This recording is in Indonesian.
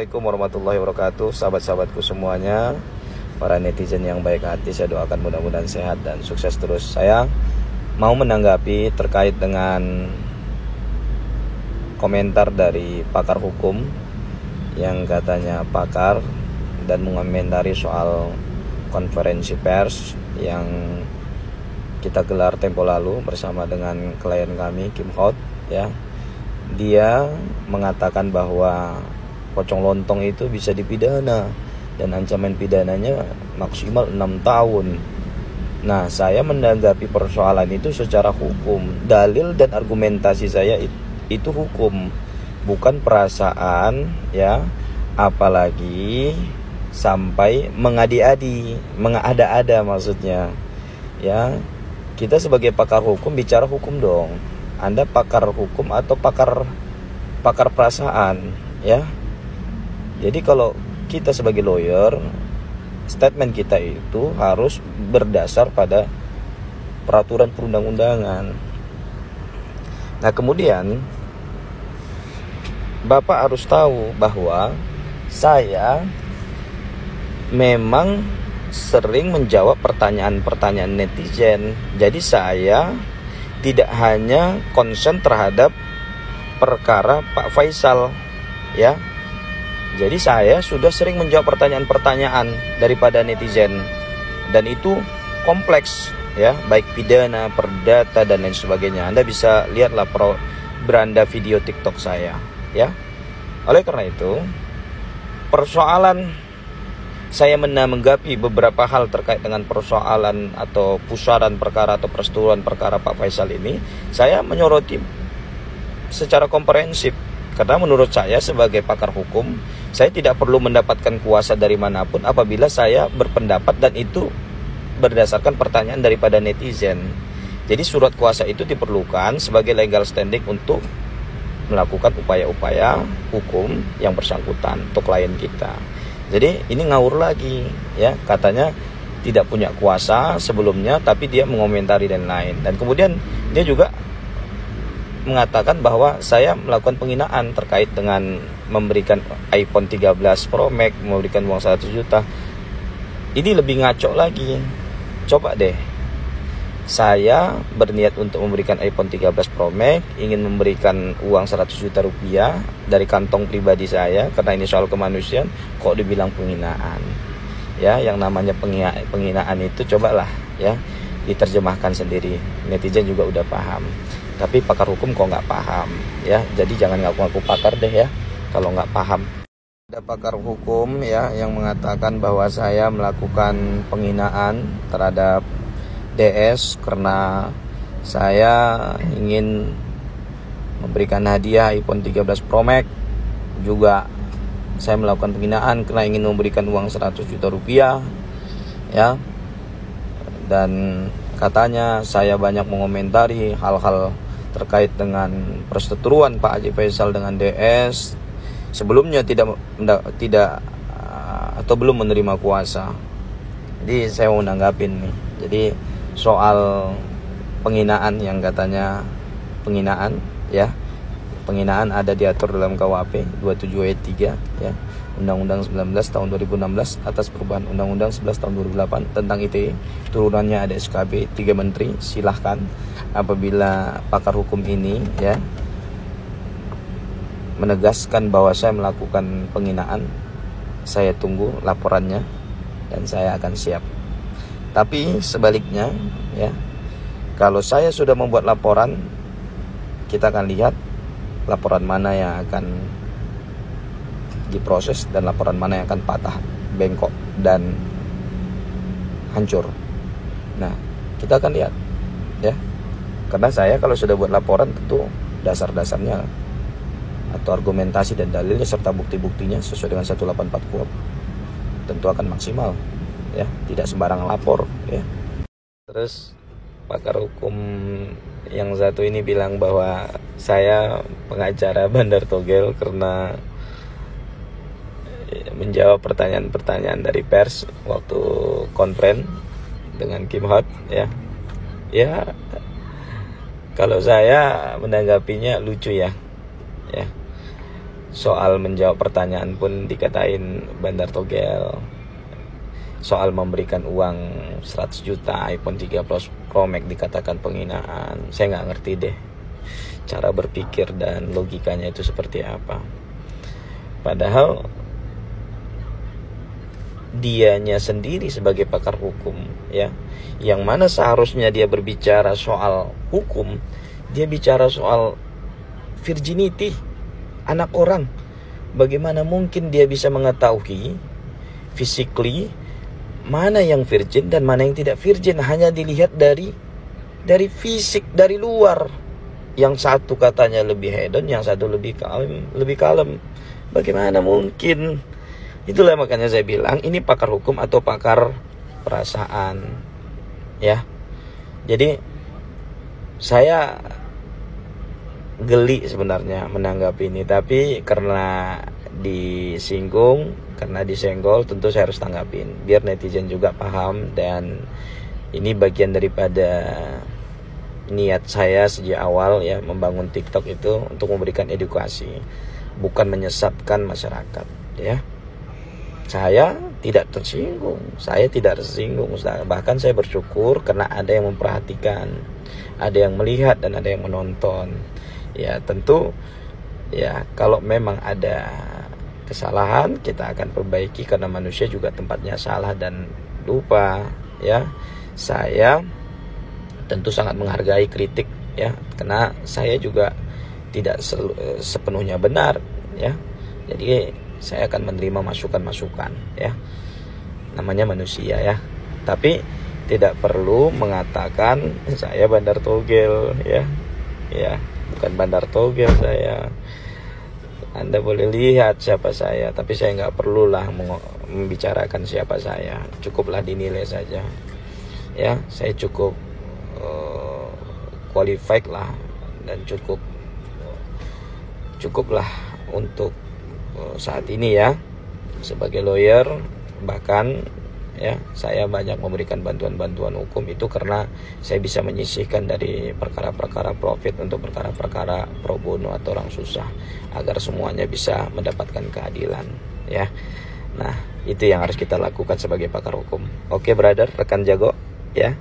Assalamualaikum warahmatullahi wabarakatuh. Sahabat-sahabatku semuanya, para netizen yang baik hati, saya doakan mudah-mudahan sehat dan sukses terus. Saya mau menanggapi terkait dengan komentar dari pakar hukum yang katanya pakar dan mengomentari soal konferensi pers yang kita gelar tempo lalu bersama dengan klien kami Kim Hot, ya. Dia mengatakan bahwa pocong lontong itu bisa dipidana dan ancaman pidananya maksimal 6 tahun. Nah, saya menanggapi persoalan itu secara hukum. Dalil dan argumentasi saya itu hukum, bukan perasaan, ya. Apalagi sampai mengada-ada maksudnya. Ya, kita sebagai pakar hukum bicara hukum dong. Anda pakar hukum atau pakar perasaan, ya. Jadi kalau kita sebagai lawyer, statement kita itu harus berdasar pada peraturan perundang-undangan. Nah, kemudian Bapak harus tahu bahwa saya memang sering menjawab pertanyaan-pertanyaan netizen. Jadi saya tidak hanya konsen terhadap perkara Pak Faisal, ya. Jadi saya sudah sering menjawab pertanyaan-pertanyaan daripada netizen, dan itu kompleks, ya, baik pidana, perdata dan lain sebagainya. Anda bisa lihatlah beranda video TikTok saya, ya. Oleh karena itu, persoalan saya menanggapi beberapa hal terkait dengan persoalan atau pusaran perkara atau persetujuan perkara Pak Faisal ini, saya menyoroti secara komprehensif. Karena menurut saya sebagai pakar hukum, saya tidak perlu mendapatkan kuasa dari manapun apabila saya berpendapat dan itu berdasarkan pertanyaan daripada netizen. Jadi surat kuasa itu diperlukan sebagai legal standing untuk melakukan upaya-upaya hukum yang bersangkutan untuk klien kita. Jadi ini ngawur lagi, ya, katanya tidak punya kuasa sebelumnya tapi dia mengomentari dan lain. Dan kemudian dia juga mengatakan bahwa saya melakukan penghinaan terkait dengan memberikan iPhone 13 Pro Max, memberikan uang 100 juta. Ini lebih ngaco lagi. Coba deh, saya berniat untuk memberikan iPhone 13 Pro Max, ingin memberikan uang 100 juta rupiah dari kantong pribadi saya, karena ini soal kemanusiaan, kok dibilang penghinaan. Ya, yang namanya penghinaan itu cobalah, ya, diterjemahkan sendiri. Netizen juga udah paham. Tapi pakar hukum kok nggak paham, ya. Jadi jangan ngaku-ngaku pakar deh, ya, kalau nggak paham. Ada pakar hukum, ya, yang mengatakan bahwa saya melakukan penghinaan terhadap DS karena saya ingin memberikan hadiah iPhone 13 Pro Max. Juga saya melakukan penghinaan karena ingin memberikan uang 100 juta rupiah, ya. Dan katanya saya banyak mengomentari hal-hal terkait dengan perseteruan Pak Haji Faisal dengan DS sebelumnya tidak atau belum menerima kuasa. Jadi saya mau nanggapin nih. Jadi soal penghinaan yang katanya penghinaan, ya. Penghinaan ada diatur dalam KUHP 27 ayat 3, ya. Undang-Undang 19 tahun 2016 atas perubahan Undang-Undang 11 tahun 2008 tentang ITE. Turunannya ada SKB 3 Menteri. Silahkan apabila pakar hukum ini, ya, menegaskan bahwa saya melakukan penghinaan, saya tunggu laporannya dan saya akan siap. Tapi sebaliknya, ya, kalau saya sudah membuat laporan, kita akan lihat laporan mana yang akan diproses dan laporan mana yang akan patah, bengkok dan hancur. Nah, kita akan lihat, ya. Karena saya kalau sudah buat laporan tentu dasar-dasarnya atau argumentasi dan dalilnya serta bukti-buktinya sesuai dengan 184 KUHP tentu akan maksimal, ya, tidak sembarang lapor, ya. Terus pakar hukum yang satu ini bilang bahwa saya pengacara bandar togel karena menjawab pertanyaan-pertanyaan dari pers waktu konferen dengan Kim Hot, ya. Ya, kalau saya menanggapinya lucu, ya. Soal menjawab pertanyaan pun dikatain bandar togel. Soal memberikan uang 100 juta iPhone 13 Pro Max dikatakan penghinaan. Saya nggak ngerti deh cara berpikir dan logikanya itu seperti apa. Padahal dianya sendiri sebagai pakar hukum, ya, yang mana seharusnya dia berbicara soal hukum, dia bicara soal virginity anak orang. Bagaimana mungkin dia bisa mengetahui physically mana yang virgin dan mana yang tidak virgin hanya dilihat dari fisik, dari luar. Yang satu katanya lebih hedon, yang satu lebih kalem. Bagaimana mungkin? Itulah makanya saya bilang ini pakar hukum atau pakar perasaan, ya. Jadi saya geli sebenarnya menanggapi ini, tapi karena disinggung, karena disenggol, tentu saya harus tanggapin biar netizen juga paham. Dan ini bagian daripada niat saya sejak awal, ya, membangun TikTok itu untuk memberikan edukasi, bukan menyesatkan masyarakat, ya. Saya tidak tersinggung, bahkan saya bersyukur karena ada yang memperhatikan, ada yang melihat dan ada yang menonton. Ya tentu, ya kalau memang ada kesalahan kita akan perbaiki karena manusia juga tempatnya salah dan lupa, ya. Saya tentu sangat menghargai kritik, ya, karena saya juga tidak sepenuhnya benar, ya. Jadi saya akan menerima masukan-masukan, ya. Namanya manusia, ya. Tapi tidak perlu mengatakan saya bandar togel, ya. Ya, bukan bandar togel saya. Anda boleh lihat siapa saya, tapi saya nggak perlulah membicarakan siapa saya. Cukuplah dinilai saja, ya. Saya cukup qualified lah dan cukuplah untuk saat ini, ya, sebagai lawyer. Bahkan, ya, saya banyak memberikan bantuan-bantuan hukum itu karena saya bisa menyisihkan dari perkara-perkara profit untuk perkara-perkara pro bono atau orang susah, agar semuanya bisa mendapatkan keadilan, ya. Nah, itu yang harus kita lakukan sebagai pakar hukum. Oke, brother, rekan jago, ya.